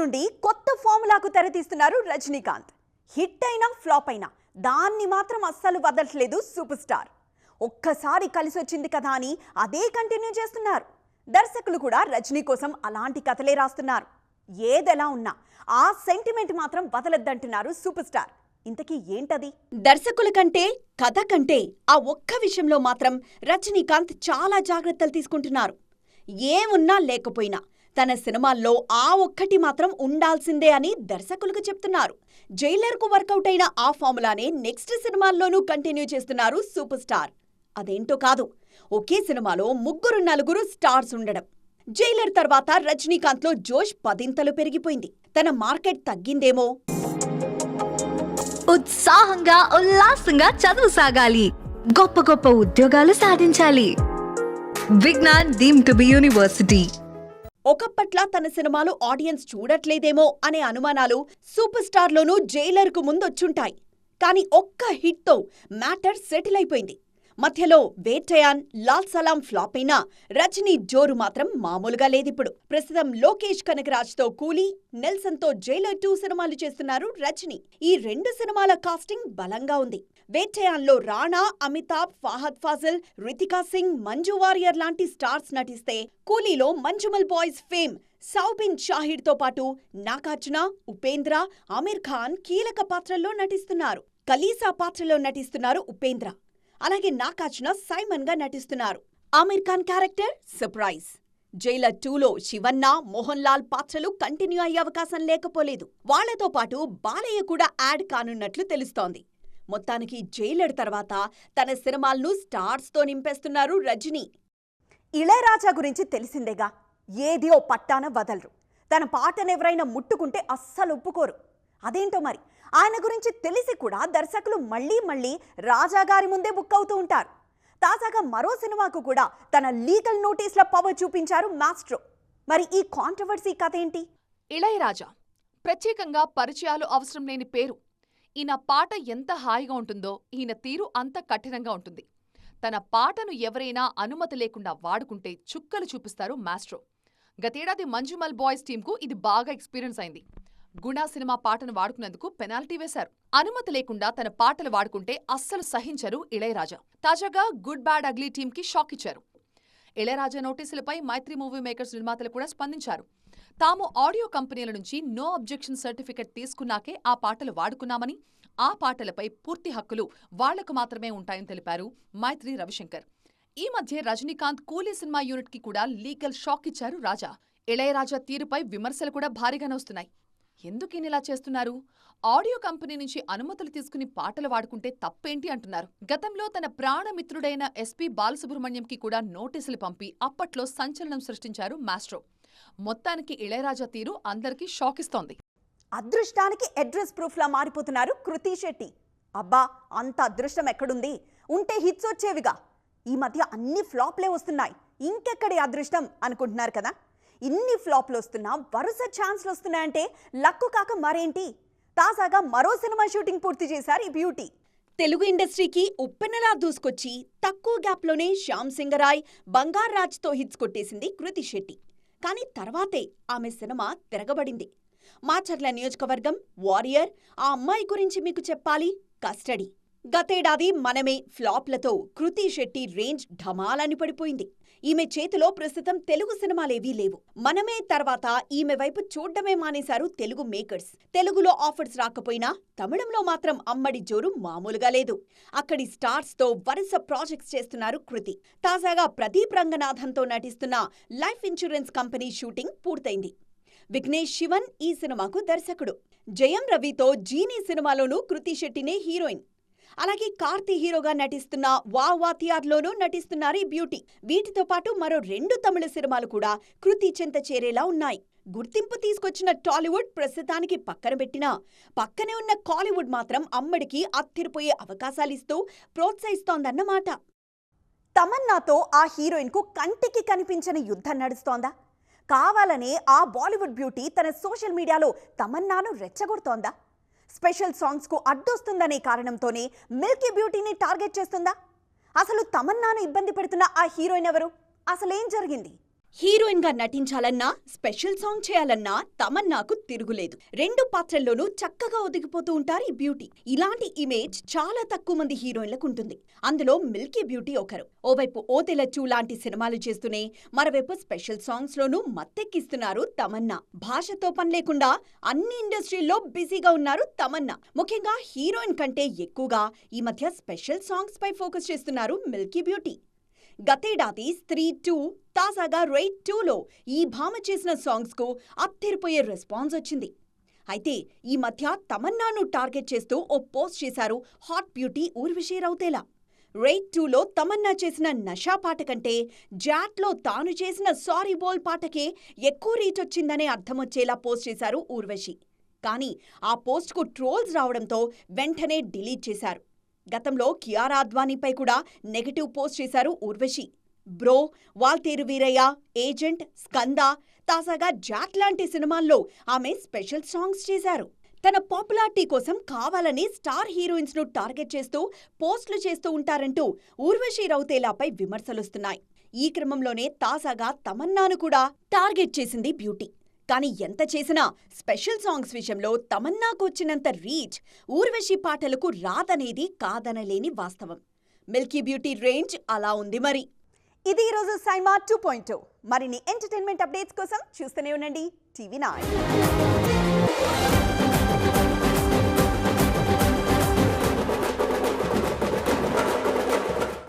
నుండి కొత్త ఫార్ములాకు తెరతీస్తున్నారు రజనీకాంత్. హిట్ అయినా ఫ్లాప్ అయినా దాన్ని మాత్రం అస్సలు వదలట్లేదు సూపర్ స్టార్. ఒక్కసారి కలిసి వచ్చింది కదా అని అదే కంటిన్యూ చేస్తున్నారు. దర్శకులు కూడా రజనీ కోసం అలాంటి కథలే రాస్తున్నారు. ఏదెలా ఉన్నా ఆ సెంటిమెంట్ మాత్రం వదలద్దంటున్నారు సూపర్ స్టార్. ఇంతకీ ఏంటది? దర్శకుల కంటే కథ కంటే ఆ ఒక్క విషయంలో మాత్రం రజనీకాంత్ చాలా జాగ్రత్తలు తీసుకుంటున్నారు. ఏమున్నా లేకపోయినా తన సినిమాల్లో ఆ ఒక్కటి మాత్రం ఉండాల్సిందే అని దర్శకులకు చెప్తున్నారు. జైలర్కు వర్కౌట్ అయిన ఆ ఫార్ములానే నెక్స్ట్ సినిమాల్లోనూ కంటిన్యూ చేస్తున్నారు సూపర్ స్టార్. అదేంటో కాదు, ఒకే సినిమాలో 3-4 స్టార్స్ ఉండడం. జైలర్ తర్వాత రజనీకాంత్లో జోష్ 10 పెరిగిపోయింది. తన మార్కెట్ తగ్గిందేమో. ఉత్సాహంగా ఉల్లాసంగా చదువు సాగాలి, గొప్ప గొప్ప ఉద్యోగాలు సాధించాలి. Vignan deemed to be university. ఒకప్పట్లా తన సినిమాలు ఆడియన్స్ చూడట్లేదేమో అనే అనుమానాలు సూపర్ స్టార్లోనూ జైలర్కు ముందొచ్చుంటాయి. కానీ ఒక్క హిట్తో మ్యాటర్ సెటిల్ అయిపోయింది. మధ్యలో వేటయాన్, లాల్ సలాం ఫ్లాప్ అయినా రజనీ జోరు మాత్రం మామూలుగా లేదిప్పుడు. ప్రస్తుతం లోకేష్ కనగరాజ్తో కూలీ, నెల్సన్తో జైలర్ 2 సినిమాలు చేస్తున్నారు రజనీ. ఈ 2 సినిమాల కాస్టింగ్ బలంగా ఉంది. వేటయాన్లో రాణా, అమితాబ్, ఫహద్ ఫాజిల్, రితికా సింగ్, మంజు వారియర్ లాంటి స్టార్స్ నటిస్తే, కూలీలో మంజుమల్ బాయ్స్ ఫేమ్ సౌబిన్ షాహిద్తో పాటు నాగార్జున, ఉపేంద్ర, ఆమిర్ ఖాన్ కీలక పాత్రల్లో నటిస్తున్నారు. కలీసా పాత్రలో నటిస్తున్నారు ఉపేంద్ర. అలాగే నాగార్జున సైమన్ గా నటిస్తున్నారు. Aamir Khan character surprise. Jailer 2లో శివన్న, మోహన్ లాల్ పాత్రలు కంటిన్యూ అయ్యే అవకాశం లేకపోలేదు. వాళ్లతో పాటు బాలయ్య కూడా యాడ్ కానున్నట్లు తెలుస్తోంది. మొత్తానికి జైలర్ తర్వాత తన సినిమాలను స్టార్స్తో నింపేస్తున్నారు రజనీ. ఇళయరాజా గురించి తెలిసిందేగా, ఏది ఓ పట్టాన వదలరు. తన పాటనెవరైనా ముట్టుకుంటే అస్సలు ఒప్పుకోరు. అదేంటో మరి, ఆయన గురించి తెలిసి కూడా దర్శకులు మళ్లీ మళ్లీ రాజాగారి ముందే బుక్ అవుతూ ఉంటారు. తాజాగా మరో సినిమాకు కూడా తన లీగల్ నోటీసుల పవర్ చూపించారు మాస్ట్రో. మరి ఈ కాంట్రవర్సీ కథ ఏంటి? ఇళయరాజా ప్రత్యేకంగా పరిచయాలు అవసరం లేని పేరు. ఈయన పాట ఎంత హాయిగా ఉంటుందో ఈయన తీరు అంత కఠినంగా ఉంటుంది. తన పాటను ఎవరైనా అనుమతి లేకుండా వాడుకుంటే చుక్కలు చూపిస్తారు మాస్ట్రో. గతేడాది మంజుమల్ బాయ్స్ టీంకు ఇది బాగా ఎక్స్పీరియన్స్ అయింది. గుణా సినిమా పాటను వాడుకునేందుకు పెనాల్టీ వేశారు. అనుమతి లేకుండా తన పాటలు వాడుకుంటే అస్సలు సహించరు ఇళయరాజా. తాజాగా గుడ్ బ్యాడ్ అగ్లీ టీంకి షాక్ ఇచ్చారు. ఇళయరాజా నోటీసులపై మైత్రి మూవీ మేకర్స్ నిర్మాతలు కూడా స్పందించారు. తాము ఆడియో కంపెనీల నుంచి నో అబ్జెక్షన్ సర్టిఫికెట్ తీసుకున్నాకే ఆ పాటలు వాడుకున్నామని, ఆ పాటలపై పూర్తి హక్కులు వాళ్లకు మాత్రమే ఉంటాయని తెలిపారు మైత్రి రవిశంకర్. ఈ మధ్య రజనీకాంత్ కూలీ సినిమా యూనిట్ కి కూడా లీగల్ షాక్ ఇచ్చారు రాజా. ఇళయరాజా తీరుపై విమర్శలు కూడా భారీగానే వస్తున్నాయి. ఎందుకినిలా చేస్తున్నారు? ఆడియో కంపెనీ నుంచి అనుమతులు తీసుకుని పాటలు వాడుకుంటే తప్పేంటి అంటున్నారు. గతంలో తన ప్రాణమిత్రుడైన ఎస్పీ బాలసుబ్రహ్మణ్యంకి కూడా నోటీసులు పంపి అప్పట్లో సంచలనం సృష్టించారు మాస్ట్రో. మొత్తానికి ఇళయరాజా తీరు అందరికీ షాక్ ఇస్తోంది. అదృష్టానికి అడ్రస్ ప్రూఫ్లా మారిపోతున్నారు కృతి శెట్టి. అబ్బా, అంత అదృష్టం ఎక్కడుంది? ఉంటే హిట్స్ వచ్చేవిగా. ఈ మధ్య అన్ని ఫ్లాప్లే వస్తున్నాయి, ఇంకెక్కడి అదృష్టం అనుకుంటున్నారు కదా. ఇన్ని ఫ్లాప్లు వస్తున్నా వరుస ఛాన్స్లు వస్తున్నాయంటే లక్కు కాక మరేంటి? తాజాగా మరో సినిమా షూటింగ్ పూర్తి చేశారు ఈ బ్యూటీ. తెలుగు ఇండస్ట్రీకి ఉప్పెనలా దూసుకొచ్చి తక్కువ గ్యాప్లోనే శ్యామ్ సింగరాయ్, బంగార్ రాజ్తో హిట్స్ కొట్టేసింది కృతి శెట్టి. కానీ తర్వాతే ఆమె సినిమా తిరగబడింది. మాచర్ల నియోజకవర్గం, వారియర్, ఆ అమ్మాయి గురించి మీకు చెప్పాలి, కస్టడీ. గతేడాది మనమే ఫ్లాప్లతో కృతి శెట్టి రేంజ్ ఢమాలని పడిపోయింది. ఈమె చేతిలో ప్రస్తుతం తెలుగు సినిమాలేవీ లేవు. మనమే తర్వాత ఈమె వైపు చూడ్డమే మానేశారు తెలుగు మేకర్స్. తెలుగులో ఆఫర్స్ రాకపోయినా తమిళంలో మాత్రం అమ్మడి జోరు మామూలుగా లేదు. అక్కడి స్టార్స్తో వరుస ప్రాజెక్ట్స్ చేస్తున్నారు కృతి. తాజాగా ప్రదీప్ రంగనాథన్తో నటిస్తున్న లైఫ్ ఇన్సూరెన్స్ కంపెనీ షూటింగ్ పూర్తయింది. విఘ్నేష్ శివన్ ఈ సినిమాకు దర్శకుడు. జయం రవితో జీనీ సినిమాలోనూ కృతి శెట్టినే హీరోయిన్. అలాగే కార్తీ హీరోగా నటిస్తున్న వావాతియార్లోనూ నటిస్తున్నారు ఈ బ్యూటీ. వీటితో పాటు మరో 2 తమిళ సినిమాలు కూడా కృతి చెంత చేరేలా ఉన్నాయి. గుర్తింపు తీసుకొచ్చిన టాలీవుడ్ ప్రస్తుతానికి పక్కన పెట్టినా, పక్కనే ఉన్న కాలీవుడ్ మాత్రం అమ్మడికి అత్తిరిపోయే అవకాశాలిస్తూ ప్రోత్సహిస్తోందన్నమాట. తమన్నాతో ఆ హీరోయిన్కు కంటికి కనిపించని యుద్ధం నడుస్తోందా? కావాలనే ఆ బాలీవుడ్ బ్యూటీ తన సోషల్ మీడియాలో తమన్నాను రెచ్చగొడుతోందా? స్పెషల్ సాంగ్స్కు అడ్డొస్తుందనే కారణంతోనే మిల్కీ బ్యూటీని టార్గెట్ చేస్తుందా? అసలు తమన్నాను ఇబ్బంది పెడుతున్న ఆ హీరోయిన్ ఎవరు? అసలేం జరిగింది? హీరోయిన్ గా నటించాలన్నా స్పెషల్ సాంగ్ చేయాలన్నా తమన్నాకు తిరుగులేదు. 2 పాత్రల్లోనూ చక్కగా ఒదిగిపోతూ ఉంటారు ఈ బ్యూటీ. ఇలాంటి ఇమేజ్ చాలా తక్కువ మంది హీరోయిన్లకు ఉంటుంది. అందులో మిల్కీ బ్యూటీ ఒకరు. ఓవైపు ఓ తెలచ్చు లాంటి సినిమాలు చేస్తూనే మరోవైపు స్పెషల్ సాంగ్స్ లోనూ మత్తెక్కిస్తున్నారు తమన్నా. భాషతో పని లేకుండా అన్ని ఇండస్ట్రీల్లో బిజీగా ఉన్నారు తమన్నా. ముఖ్యంగా హీరోయిన్ కంటే ఎక్కువగా ఈ మధ్య స్పెషల్ సాంగ్స్ పై ఫోకస్ చేస్తున్నారు మిల్కీ బ్యూటీ. గతేడాది స్త్రీ 2, తాజాగా రైడ్ 2లో ఈ భామ చేసిన సాంగ్స్కు అత్తెరిపోయే రెస్పాన్స్ వచ్చింది. అయితే ఈ మధ్య తమన్నాను టార్గెట్ చేస్తూ ఓ పోస్ట్ చేశారు hot beauty Urvashi Rautela. Raid 2లో తమన్నా చేసిన నషా పాట కంటే జాట్లో తాను చేసిన సారీ బోల్ పాటకే ఎక్కువ రీచ్ వచ్చిందనే అర్థమొచ్చేలా పోస్ట్ చేశారు ఊర్వశి. కానీ ఆ పోస్ట్కు ట్రోల్స్ రావడంతో వెంటనే డిలీట్ చేశారు. గతంలో కియారా అద్వానీపై కూడా నెగటివ్ పోస్ట్ చేశారు ఊర్వశి. బ్రో, వాల్తేరు వీరయ్య, ఏజెంట్, స్కంద, తాజాగా జాట్ లాంటి సినిమాల్లో ఆమె స్పెషల్ సాంగ్స్ చేశారు. తన పాపులారిటీ కోసం కావాలని స్టార్ హీరోయిన్స్ ను టార్గెట్ చేస్తూ పోస్టులు చేస్తూ ఉంటారంటూ ఊర్వశి రౌతేలాపై విమర్శలొస్తున్నాయి. ఈ క్రమంలోనే తాజాగా తమన్నాను కూడా టార్గెట్ చేసింది బ్యూటీ. కానీ ఎంత చేసినా స్పెషల్ సాంగ్స్ విషయంలో తమన్నాకు వచ్చినంత రీచ్ ఊర్వశి పాటలకు రాదనేది కాదనలేని వాస్తవం. మిల్కీ బ్యూటీ రేంజ్ అలా ఉంది మరి. ఇది ఈరోజు సైమా 2.0. మరిన్ని ఎంటర్టైన్మెంట్ అప్డేట్స్ కోసం చూస్తూనే ఉండండి టీవీ 9.